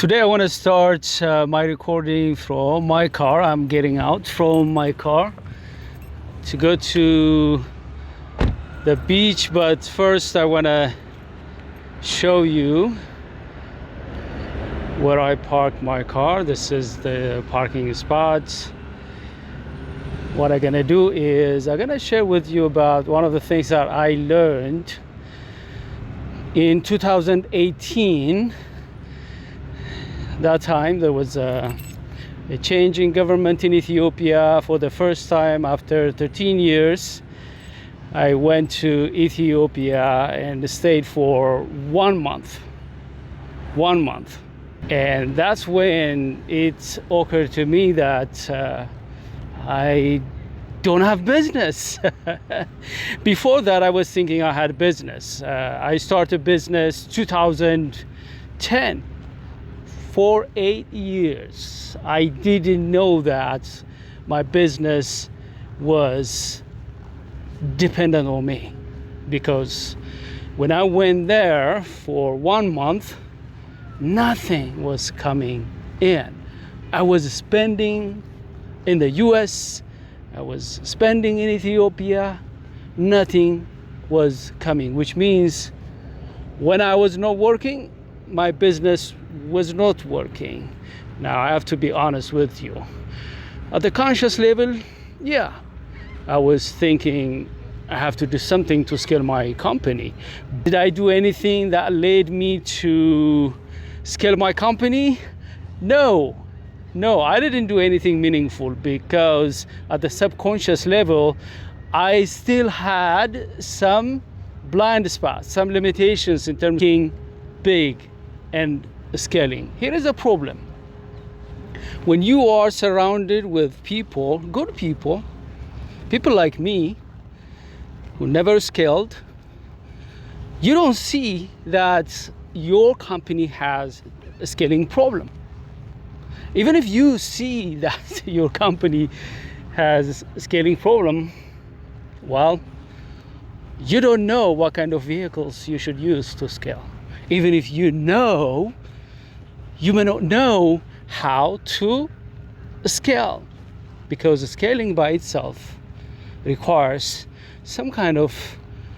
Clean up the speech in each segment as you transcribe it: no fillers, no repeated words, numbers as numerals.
Today I want to start my recording from my car. I'm getting out from my car to go to the beach, but first I want to show you where I parked my car. This is the parking spot. What I'm gonna do is I'm gonna share with you about one of the things that I learned in 2018. That time there was a change in government in Ethiopia. For the first time after 13 years, I went to Ethiopia and stayed for 1 month. 1 month. And that's when it occurred to me that I don't have business. Before that, I was thinking I had business. I started business 2010. For 8 years, I didn't know that my business was dependent on me, because when I went there for 1 month, nothing was coming in. I was spending in the US, I was spending in Ethiopia, nothing was coming, which means when I was not working, my business was not working. Now I have to be honest with you. At the conscious level, yeah, I was thinking I have to do something to scale my company. Did I do anything that led me to scale my company? No, I didn't do anything meaningful, because at the subconscious level, I still had some blind spots, some limitations in terms of being big and scaling. Here is a problem. When you are surrounded with people, good people like me, who never scaled, you don't see that your company has a scaling problem. Even if you see that your company has a scaling problem, well, you don't know what kind of vehicles you should use to scale. Even if you know, you may not know how to scale, because scaling by itself requires some kind of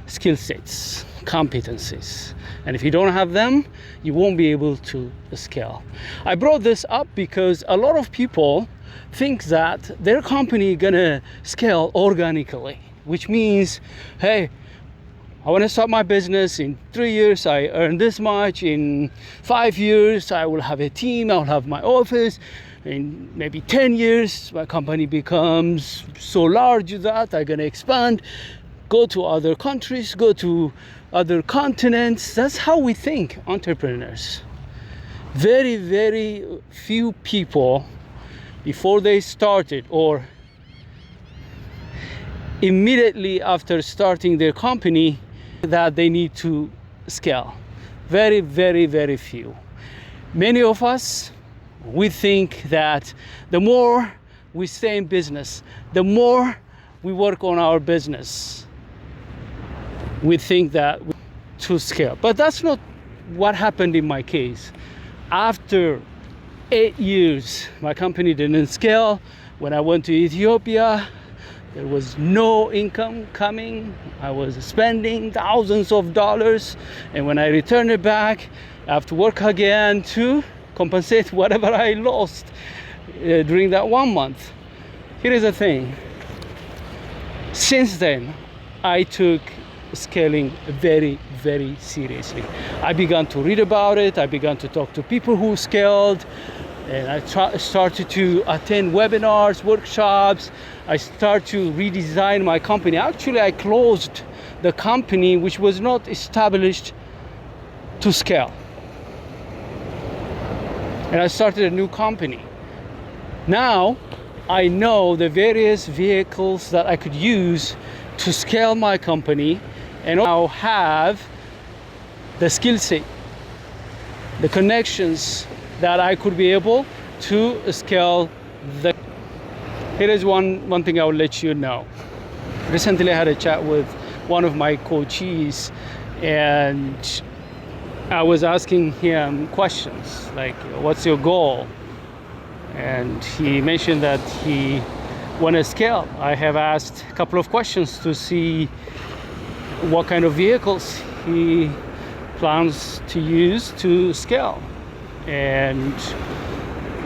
skill sets, competencies. And if you don't have them, you won't be able to scale. I brought this up because a lot of people think that their company gonna scale organically, which means, hey, I want to start my business. In 3 years, I earn this much. In 5 years, I will have a team. I'll have my office. In maybe 10 years, my company becomes so large that I'm going to expand, go to other countries, go to other continents. That's how we think, entrepreneurs. Very, very few people, before they started or immediately after starting their company, that they need to scale. Very, very, very few. Many of us, we think that the more we stay in business, the more we work on our business, we think that to scale. But that's not what happened in my case. After 8 years, my company didn't scale. When I went to Ethiopia, there was no income coming. I was spending thousands of dollars. And when I returned it back, I have to work again to compensate whatever I lost during that 1 month. Here is the thing. Since then, I took scaling very, very seriously. I began to read about it. I began to talk to people who scaled. And I started to attend webinars, workshops. I started to redesign my company. Actually, I closed the company which was not established to scale. And I started a new company. Now, I know the various vehicles that I could use to scale my company, and now have the skill set, the connections that I could be able to scale the. Here is one thing I will let you know. Recently I had a chat with one of my coaches, and I was asking him questions like, what's your goal? And he mentioned that he want to scale. I have asked a couple of questions to see what kind of vehicles he plans to use to scale. And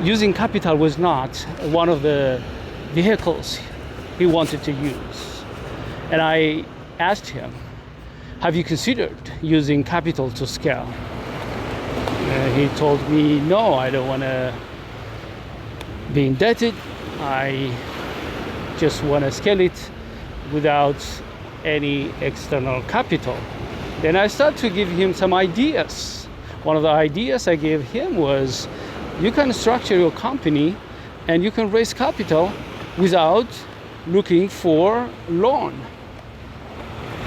using capital was not one of the vehicles he wanted to use. And I asked him, have you considered using capital to scale? He told me, no, I don't want to be indebted. I just want to scale it without any external capital. Then I started to give him some ideas. One of the ideas I gave him was, you can structure your company and you can raise capital without looking for loan.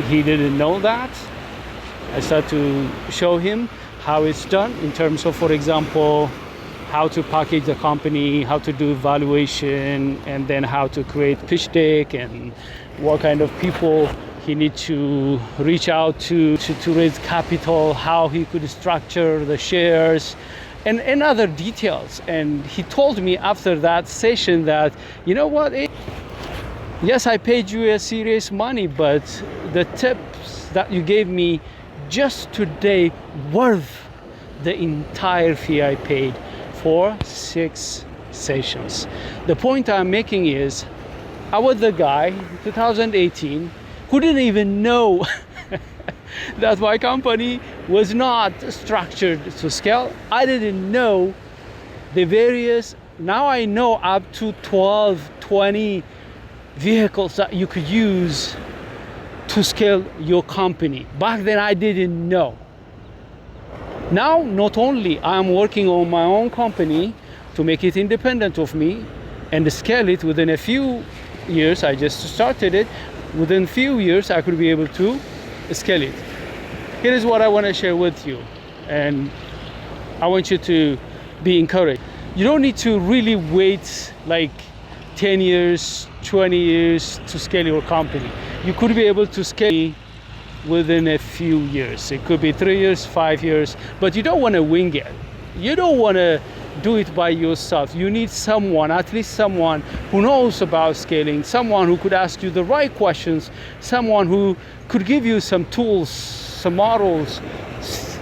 He didn't know that. I started to show him how it's done in terms of, for example, how to package the company, how to do valuation, and then how to create pitch deck, and what kind of people he needs to reach out to raise capital, how he could structure the shares, and other details. And he told me after that session that, you know what, yes, I paid you a serious money, but the tips that you gave me just today worth the entire fee I paid for 6 sessions. The point I'm making is, I was the guy, 2018, who didn't even know that my company was not structured to scale. I didn't know the various, now I know up to 12, 20 vehicles that you could use to scale your company. Back then I didn't know. Now, not only I'm working on my own company to make it independent of me and scale it within a few years, I just started it, within few years I could be able to scale it. Here is what I want to share with you, and I want you to be encouraged. You don't need to really wait like 10 years, 20 years to scale your company. You could be able to scale within a few years. It could be 3 years, 5 years, but you don't want to wing it. You don't want to do it by yourself. You need someone, at least someone who knows about scaling, someone who could ask you the right questions, someone who could give you some tools, some models,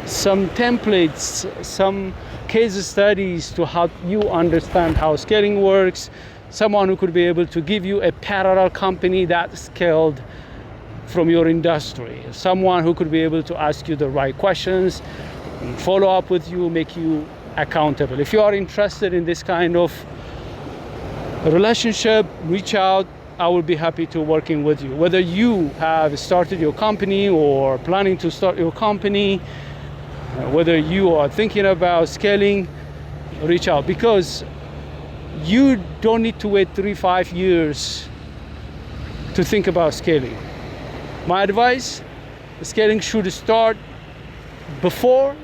some templates, some case studies to help you understand how scaling works, someone who could be able to give you a parallel company that scaled from your industry, someone who could be able to ask you the right questions, follow up with you, make you accountable. If you are interested in this kind of relationship, reach out. I will be happy to working with you. Whether you have started your company or planning to start your company, whether you are thinking about scaling, reach out, because you don't need to wait 3-5 years to think about scaling. My advice, scaling should start before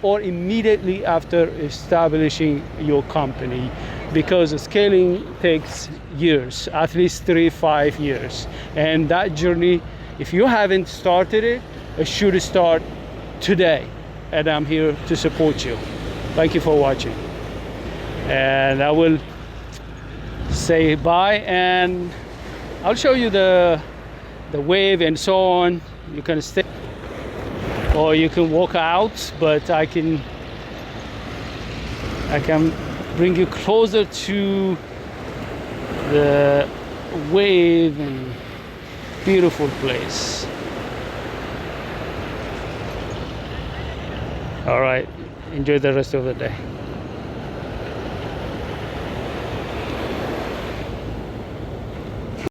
or immediately after establishing your company, because scaling takes years, at least 3-5 years. And that journey, if you haven't started it, it should start today. And I'm here to support you. Thank you for watching. And I will say bye, and I'll show you the wave and so on. You can stay or you can walk out, but I can bring you closer to the wave and beautiful place. All right, enjoy the rest of the day.